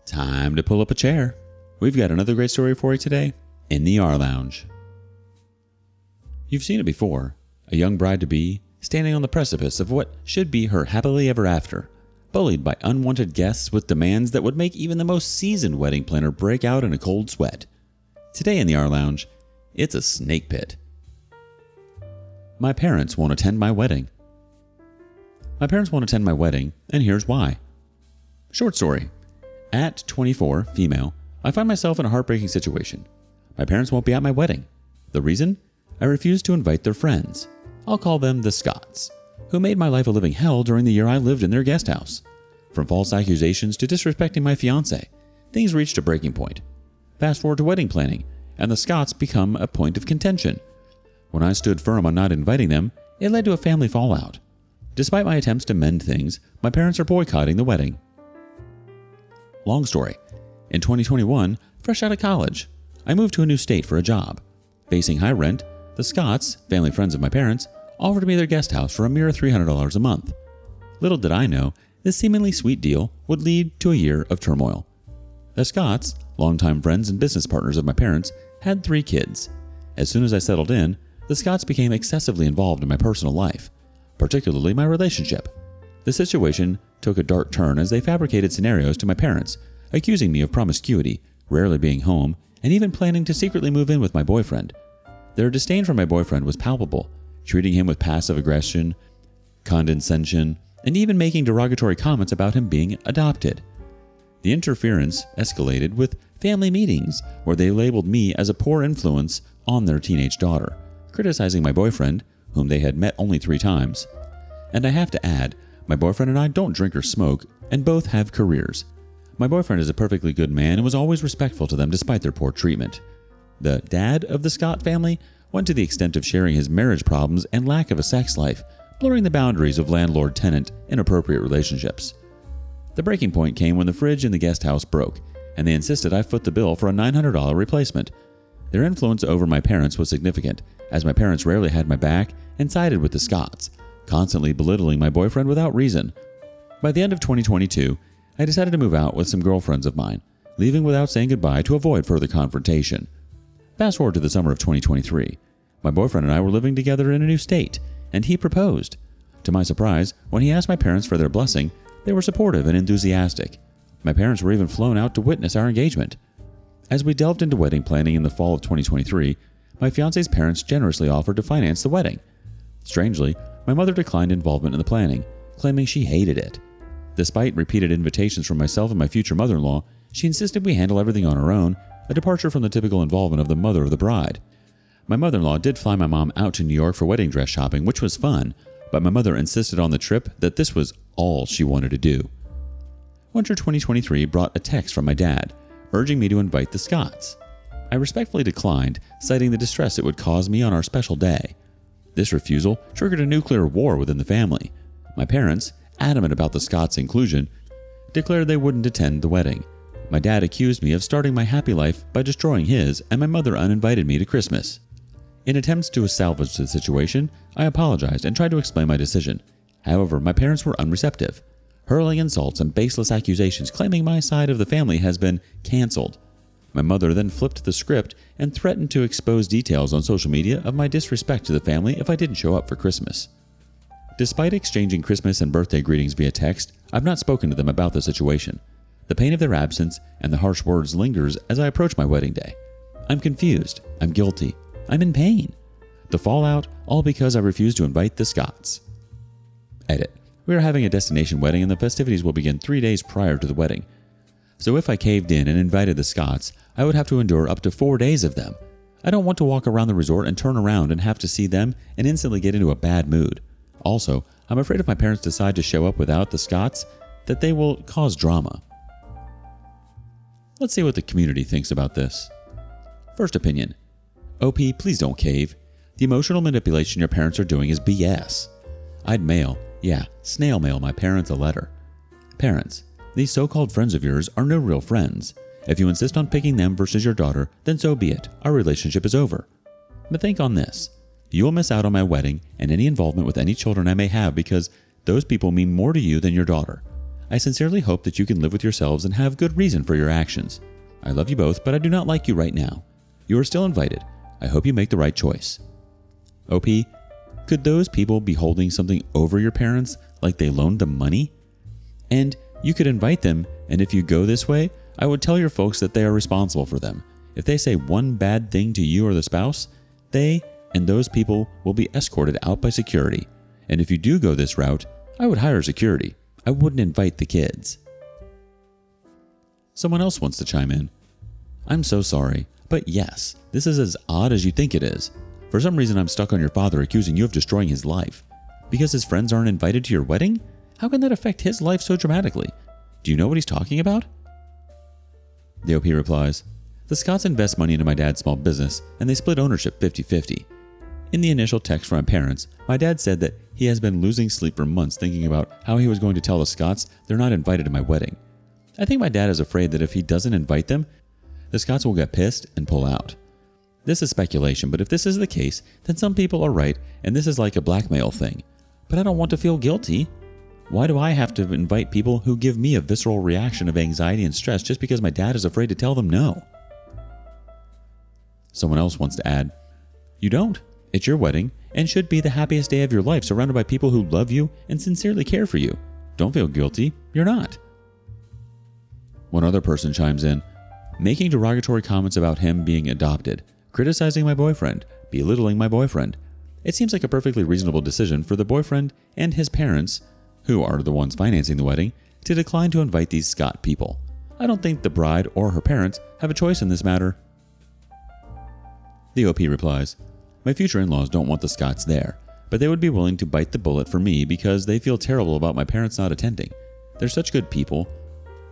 Time to pull up a chair. We've got another great story for you today in the rLounge. You've seen it before. A young bride-to-be standing on the precipice of what should be her happily ever after, bullied by unwanted guests with demands that would make even the most seasoned wedding planner break out in a cold sweat. Today in the rLounge, it's a snake pit. My parents won't attend my wedding. My parents won't attend my wedding, and here's why. Short story. At 24, female, I find myself in a heartbreaking situation. My parents won't be at my wedding. The reason? I refuse to invite their friends. I'll call them the Scots, who made my life a living hell during the year I lived in their guest house. From false accusations to disrespecting my fiancé, things reached a breaking point. Fast forward to wedding planning, and the Scots become a point of contention. When I stood firm on not inviting them, it led to a family fallout. Despite my attempts to mend things, my parents are boycotting the wedding. Long story. In 2021, fresh out of college, I moved to a new state for a job. Facing high rent, the Scots, family friends of my parents, offered me their guest house for a mere $300 a month. Little did I know, this seemingly sweet deal would lead to a year of turmoil. The Scots, longtime friends and business partners of my parents, had 3 kids. As soon as I settled in, the Scots became excessively involved in my personal life, particularly my relationship. The situation took a dark turn as they fabricated scenarios to my parents, accusing me of promiscuity, rarely being home, and even planning to secretly move in with my boyfriend. Their disdain for my boyfriend was palpable, treating him with passive aggression, condescension, and even making derogatory comments about him being adopted. The interference escalated with family meetings where they labeled me as a poor influence on their teenage daughter, criticizing my boyfriend, whom they had met only 3 times. And I have to add, my boyfriend and I don't drink or smoke, and both have careers. My boyfriend is a perfectly good man and was always respectful to them despite their poor treatment. The dad of the Scott family went to the extent of sharing his marriage problems and lack of a sex life, blurring the boundaries of landlord-tenant inappropriate relationships. The breaking point came when the fridge in the guest house broke, and they insisted I foot the bill for a $900 replacement. Their influence over my parents was significant, as my parents rarely had my back and sided with the Scots, constantly belittling my boyfriend without reason. By the end of 2022, I decided to move out with some girlfriends of mine, leaving without saying goodbye to avoid further confrontation. Fast forward to the summer of 2023. My boyfriend and I were living together in a new state, and he proposed. To my surprise, when he asked my parents for their blessing, they were supportive and enthusiastic. My parents were even flown out to witness our engagement. As we delved into wedding planning in the fall of 2023, my fiancé's parents generously offered to finance the wedding. Strangely, my mother declined involvement in the planning, claiming she hated it. Despite repeated invitations from myself and my future mother-in-law, she insisted we handle everything on our own, a departure from the typical involvement of the mother of the bride. My mother-in-law did fly my mom out to New York for wedding dress shopping, which was fun, but my mother insisted on the trip that this was all she wanted to do. Winter 2023 brought a text from my dad, urging me to invite the Scots. I respectfully declined, citing the distress it would cause me on our special day. This refusal triggered a nuclear war within the family. My parents, adamant about the Scots' inclusion, declared they wouldn't attend the wedding. My dad accused me of starting my happy life by destroying his, and my mother uninvited me to Christmas. In attempts to salvage the situation, I apologized and tried to explain my decision. However, my parents were unreceptive, hurling insults and baseless accusations claiming my side of the family has been canceled. My mother then flipped the script and threatened to expose details on social media of my disrespect to the family if I didn't show up for Christmas. Despite exchanging Christmas and birthday greetings via text, I've not spoken to them about the situation. The pain of their absence and the harsh words lingers as I approach my wedding day. I'm confused. I'm guilty. I'm in pain. The fallout, all because I refused to invite the Scots. Edit. We are having a destination wedding and the festivities will begin 3 days prior to the wedding. So if I caved in and invited the Scots, I would have to endure up to 4 days of them. I don't want to walk around the resort and turn around and have to see them and instantly get into a bad mood. Also, I'm afraid if my parents decide to show up without the Scots, that they will cause drama. Let's see what the community thinks about this. First opinion. OP, please don't cave. The emotional manipulation your parents are doing is BS. I'd snail mail my parents a letter. Parents, these so-called friends of yours are no real friends. If you insist on picking them versus your daughter, then so be it. Our relationship is over. But think on this. You will miss out on my wedding and any involvement with any children I may have because those people mean more to you than your daughter. I sincerely hope that you can live with yourselves and have good reason for your actions. I love you both, but I do not like you right now. You are still invited. I hope you make the right choice. OP, could those people be holding something over your parents like they loaned them money? And you could invite them, and if you go this way, I would tell your folks that they are responsible for them. If they say one bad thing to you or the spouse, they and those people will be escorted out by security. And if you do go this route, I would hire security. I wouldn't invite the kids. Someone else wants to chime in. I'm so sorry, but yes, this is as odd as you think it is. For some reason, I'm stuck on your father accusing you of destroying his life. Because his friends aren't invited to your wedding? How can that affect his life so dramatically? Do you know what he's talking about? The OP replies, the Scotts invest money into my dad's small business, and they split ownership 50-50. In the initial text from my parents, my dad said that he has been losing sleep for months thinking about how he was going to tell the Scotts they're not invited to my wedding. I think my dad is afraid that if he doesn't invite them, the Scotts will get pissed and pull out. This is speculation, but if this is the case, then some people are right, and this is like a blackmail thing. But I don't want to feel guilty. Why do I have to invite people who give me a visceral reaction of anxiety and stress just because my dad is afraid to tell them no? Someone else wants to add, you don't. It's your wedding and should be the happiest day of your life surrounded by people who love you and sincerely care for you. Don't feel guilty. You're not. One other person chimes in, making derogatory comments about him being adopted, criticizing my boyfriend, belittling my boyfriend. It seems like a perfectly reasonable decision for the boyfriend and his parents, who are the ones financing the wedding, to decline to invite these Scott people. I don't think the bride or her parents have a choice in this matter. The OP replies, my future in-laws don't want the Scotts there, but they would be willing to bite the bullet for me because they feel terrible about my parents not attending. They're such good people,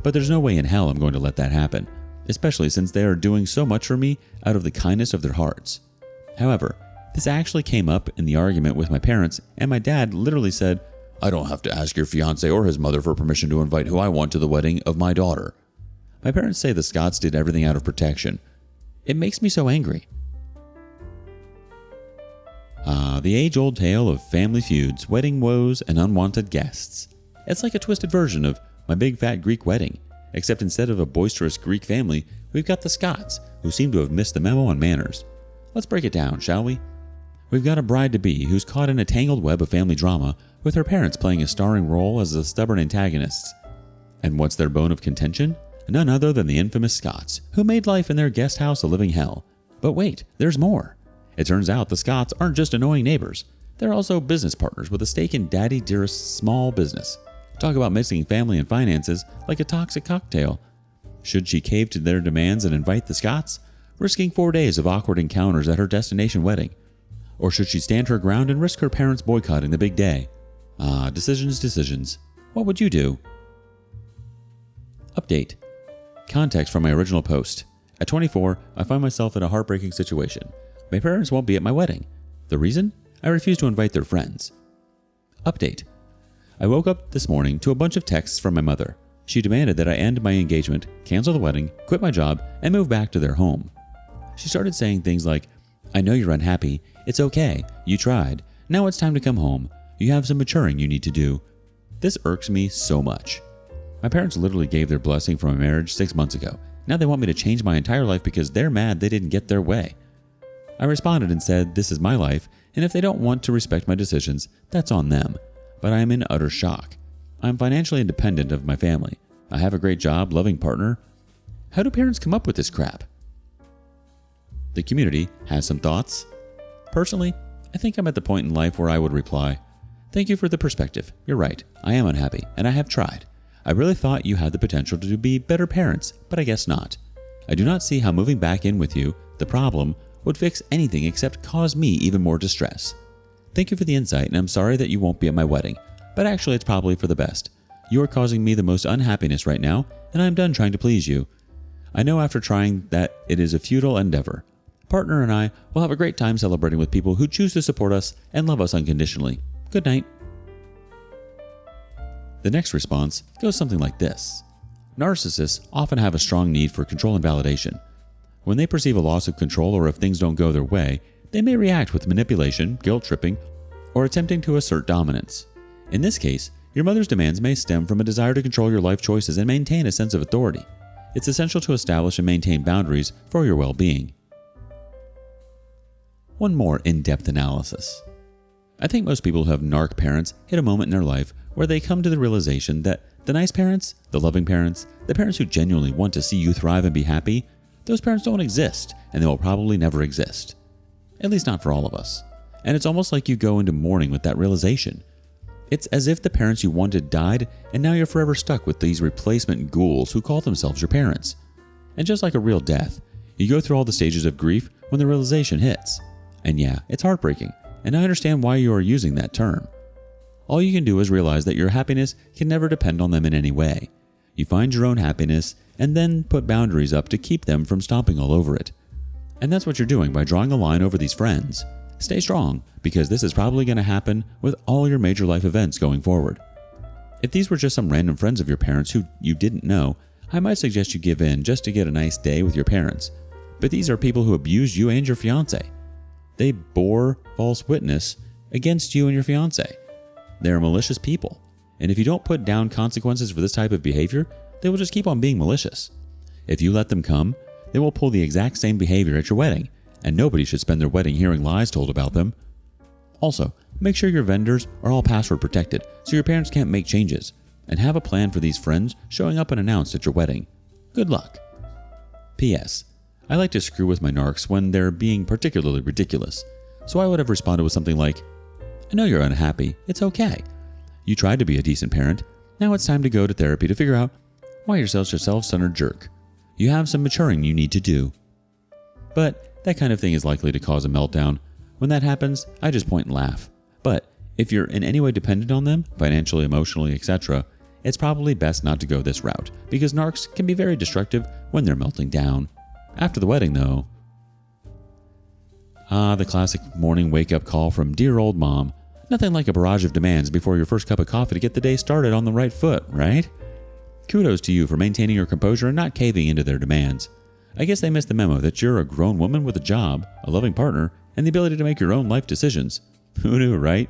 but there's no way in hell I'm going to let that happen, especially since they are doing so much for me out of the kindness of their hearts. However, this actually came up in the argument with my parents, and my dad literally said, I don't have to ask your fiance or his mother for permission to invite who I want to the wedding of my daughter. My parents say the Scotts did everything out of protection. It makes me so angry. The age-old tale of family feuds, wedding woes, and unwanted guests. It's like a twisted version of My Big Fat Greek Wedding, except instead of a boisterous Greek family, we've got the Scotts, who seem to have missed the memo on manners. Let's break it down, shall we? We've got a bride-to-be who's caught in a tangled web of family drama, with her parents playing a starring role as the stubborn antagonists. And what's their bone of contention? None other than the infamous Scotts, who made life in their guest house a living hell. But wait, there's more. It turns out the Scotts aren't just annoying neighbors. They're also business partners with a stake in Daddy Dearest's small business. Talk about mixing family and finances like a toxic cocktail. Should she cave to their demands and invite the Scotts, risking 4 days of awkward encounters at her destination wedding? Or should she stand her ground and risk her parents boycotting the big day? Decisions. What would you do? Update. Context from my original post. At 24, I find myself in a heartbreaking situation. My parents won't be at my wedding. The reason? I refuse to invite their friends. Update. I woke up this morning to a bunch of texts from my mother. She demanded that I end my engagement, cancel the wedding, quit my job, and move back to their home. She started saying things like, I know you're unhappy. It's okay. You tried. Now it's time to come home. You have some maturing you need to do. This irks me so much. My parents literally gave their blessing for my marriage 6 months ago. Now they want me to change my entire life because they're mad they didn't get their way. I responded and said, this is my life, and if they don't want to respect my decisions, that's on them. But I am in utter shock. I am financially independent of my family. I have a great job, loving partner. How do parents come up with this crap? The community has some thoughts. Personally, I think I'm at the point in life where I would reply, thank you for the perspective. You're right. I am unhappy, and I have tried. I really thought you had the potential to be better parents, but I guess not. I do not see how moving back in with you, the problem, would fix anything except cause me even more distress. Thank you for the insight, and I'm sorry that you won't be at my wedding, but actually it's probably for the best. You are causing me the most unhappiness right now, and I am done trying to please you. I know after trying that it is a futile endeavor. Partner and I will have a great time celebrating with people who choose to support us and love us unconditionally. Good night. The next response goes something like this. Narcissists often have a strong need for control and validation. When they perceive a loss of control or if things don't go their way, they may react with manipulation, guilt-tripping, or attempting to assert dominance. In this case, Your mother's demands may stem from a desire to control your life choices and maintain a sense of authority. It's essential to establish and maintain boundaries for your well-being. One more in-depth analysis. I think most people who have narc parents hit a moment in their life where they come to the realization that the nice parents, the loving parents, the parents who genuinely want to see you thrive and be happy, those parents don't exist, and they will probably never exist. At least not for all of us. And it's almost like you go into mourning with that realization. It's as if the parents you wanted died, and now you're forever stuck with these replacement ghouls who call themselves your parents. And just like a real death, you go through all the stages of grief when the realization hits. And yeah, it's heartbreaking, and I understand why you are using that term. All you can do is realize that your happiness can never depend on them in any way. You find your own happiness, and then put boundaries up to keep them from stomping all over it. And that's what you're doing by drawing a line over these friends. Stay strong, because this is probably going to happen with all your major life events going forward. If these were just some random friends of your parents who you didn't know, I might suggest you give in just to get a nice day with your parents. But these are people who abused you and your fiancé. They bore false witness against you and your fiancé. They are malicious people, and if you don't put down consequences for this type of behavior, they will just keep on being malicious. If you let them come, they will pull the exact same behavior at your wedding, and nobody should spend their wedding hearing lies told about them. Also, make sure your vendors are all password protected so your parents can't make changes, and have a plan for these friends showing up unannounced at your wedding. Good luck. P.S. I like to screw with my narcs when they're being particularly ridiculous, so I would have responded with something like, I know you're unhappy, it's okay. You tried to be a decent parent, now it's time to go to therapy to figure out why you're such a self-centered jerk. You have some maturing you need to do. But that kind of thing is likely to cause a meltdown. When that happens, I just point and laugh. But if you're in any way dependent on them, financially, emotionally, etc., it's probably best not to go this route, because narcs can be very destructive when they're melting down. After the wedding, though. The classic morning wake-up call from dear old mom. Nothing like a barrage of demands before your first cup of coffee to get the day started on the right foot, right? Kudos to you for maintaining your composure and not caving into their demands. I guess they missed the memo that you're a grown woman with a job, a loving partner, and the ability to make your own life decisions. Who knew, right?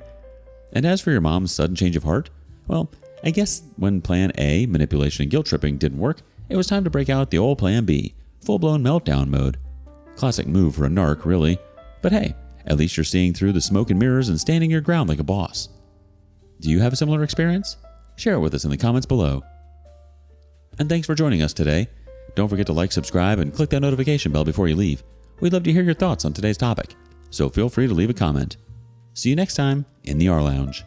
And as for your mom's sudden change of heart, well, I guess when plan A, manipulation and guilt tripping, didn't work, it was time to break out the old plan B, full-blown meltdown mode. Classic move for a narc, really. But hey, at least you're seeing through the smoke and mirrors and standing your ground like a boss. Do you have a similar experience? Share it with us in the comments below. And thanks for joining us today. Don't forget to like, subscribe, and click that notification bell before you leave. We'd love to hear your thoughts on today's topic, so feel free to leave a comment. See you next time in the rLounge.